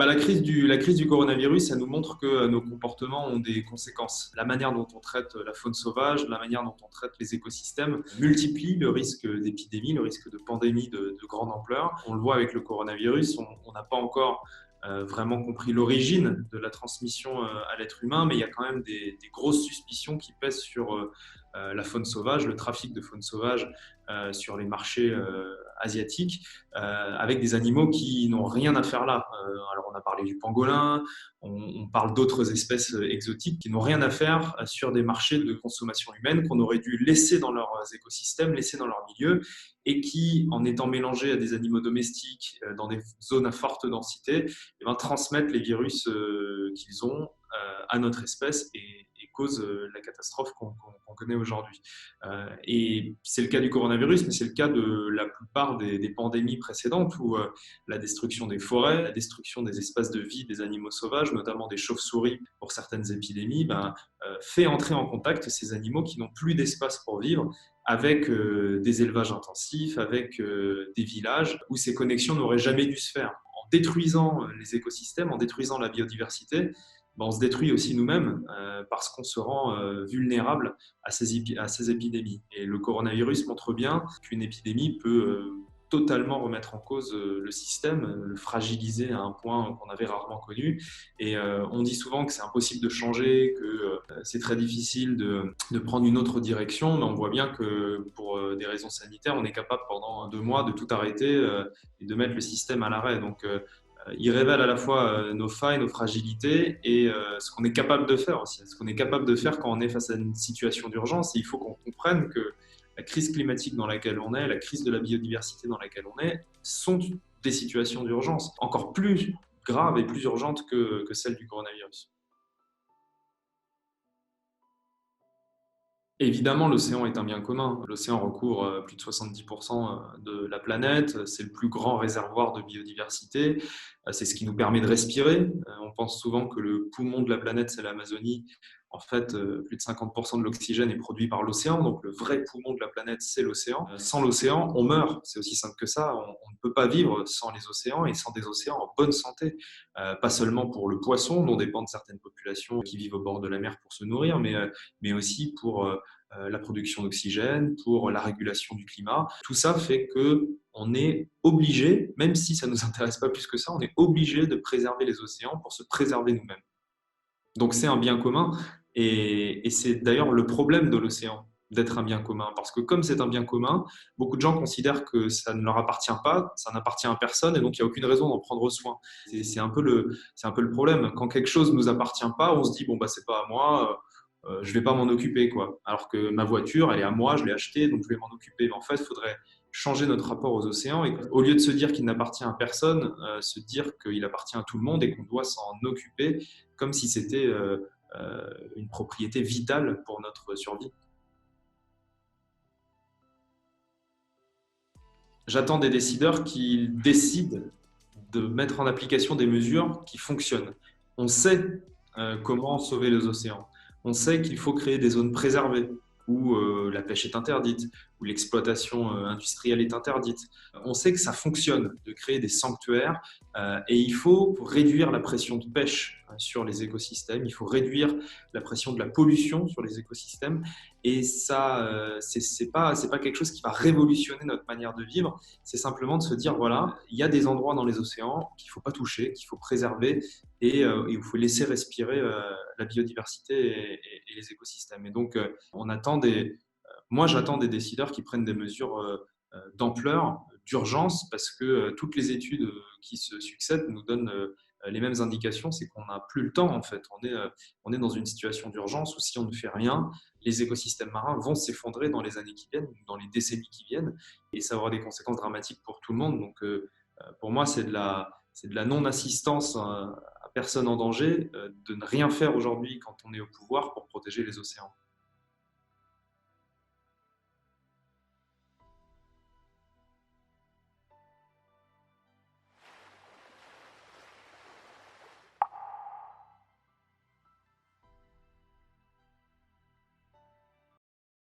La crise du coronavirus, ça nous montre que nos comportements ont des conséquences. La manière dont on traite la faune sauvage, la manière dont on traite les écosystèmes multiplie le risque d'épidémie, le risque de pandémie de grande ampleur. On le voit avec le coronavirus, on n'a pas encore vraiment compris l'origine de la transmission à l'être humain, mais il y a quand même des grosses suspicions qui pèsent sur la faune sauvage, le trafic de faune sauvage sur les marchés asiatiques, avec des animaux qui n'ont rien à faire là. Alors on a parlé du pangolin, on parle d'autres espèces exotiques qui n'ont rien à faire sur des marchés de consommation humaine qu'on aurait dû laisser dans leurs écosystèmes, laisser dans leur milieu, et qui, en étant mélangés à des animaux domestiques dans des zones à forte densité, eh ben, transmettent les virus qu'ils ont à notre espèce et causent la catastrophe qu'on connaît aujourd'hui. Et c'est le cas du coronavirus, mais c'est le cas de la plupart des pandémies précédentes où la destruction des forêts, la destruction des espaces de vie des animaux sauvages, notamment des chauves-souris pour certaines épidémies, fait entrer en contact ces animaux qui n'ont plus d'espace pour vivre avec des élevages intensifs, avec des villages où ces connexions n'auraient jamais dû se faire. En détruisant les écosystèmes, en détruisant la biodiversité, on se détruit aussi nous-mêmes parce qu'on se rend vulnérable à ces épidémies. Et le coronavirus montre bien qu'une épidémie peut totalement remettre en cause le système, le fragiliser à un point qu'on avait rarement connu. Et on dit souvent que c'est impossible de changer, que c'est très difficile de prendre une autre direction, mais on voit bien que pour des raisons sanitaires, on est capable pendant 2 mois de tout arrêter et de mettre le système à l'arrêt. Donc il révèle à la fois nos failles, nos fragilités et ce qu'on est capable de faire aussi. Ce qu'on est capable de faire quand on est face à une situation d'urgence. Et il faut qu'on comprenne que la crise climatique dans laquelle on est, la crise de la biodiversité dans laquelle on est, sont des situations d'urgence encore plus graves et plus urgentes que celle du coronavirus. Évidemment, l'océan est un bien commun. L'océan recouvre plus de 70% de la planète. C'est le plus grand réservoir de biodiversité. C'est ce qui nous permet de respirer. On pense souvent que le poumon de la planète, c'est l'Amazonie. En fait, plus de 50% de l'oxygène est produit par l'océan. Donc, le vrai poumon de la planète, c'est l'océan. Sans l'océan, on meurt. C'est aussi simple que ça. On ne peut pas vivre sans les océans et sans des océans en bonne santé. Pas seulement pour le poisson, dont dépendent certaines populations qui vivent au bord de la mer pour se nourrir, mais aussi pour la production d'oxygène, pour la régulation du climat. Tout ça fait qu'on est obligé, même si ça ne nous intéresse pas plus que ça, on est obligé de préserver les océans pour se préserver nous-mêmes. Donc c'est un bien commun et c'est d'ailleurs le problème de l'océan d'être un bien commun. Parce que comme c'est un bien commun, beaucoup de gens considèrent que ça ne leur appartient pas, ça n'appartient à personne et donc il n'y a aucune raison d'en prendre soin. C'est un peu le problème. Quand quelque chose ne nous appartient pas, on se dit bon bah c'est pas à moi, je ne vais pas m'en occuper, quoi. Alors que ma voiture, elle est à moi, je l'ai achetée, donc je vais m'en occuper. Mais en fait, il faudrait changer notre rapport aux océans et au lieu de se dire qu'il n'appartient à personne, se dire qu'il appartient à tout le monde et qu'on doit s'en occuper comme si c'était une propriété vitale pour notre survie. J'attends des décideurs qui décident de mettre en application des mesures qui fonctionnent. On sait comment sauver les océans. On sait qu'il faut créer des zones préservées où la pêche est interdite, où l'exploitation industrielle est interdite. On sait que ça fonctionne de créer des sanctuaires et il faut réduire la pression de pêche sur les écosystèmes, il faut réduire la pression de la pollution sur les écosystèmes et ça, c'est pas quelque chose qui va révolutionner notre manière de vivre, c'est simplement de se dire voilà, il y a des endroits dans les océans qu'il ne faut pas toucher, qu'il faut préserver et il faut laisser respirer la biodiversité et les écosystèmes. Et donc, moi, j'attends des décideurs qui prennent des mesures d'ampleur, d'urgence, parce que toutes les études qui se succèdent nous donnent les mêmes indications, c'est qu'on n'a plus le temps en fait. On est dans une situation d'urgence où si on ne fait rien, les écosystèmes marins vont s'effondrer dans les années qui viennent, dans les décennies qui viennent, et ça aura des conséquences dramatiques pour tout le monde. Donc, pour moi, c'est de la non-assistance à personne en danger de ne rien faire aujourd'hui quand on est au pouvoir pour protéger les océans.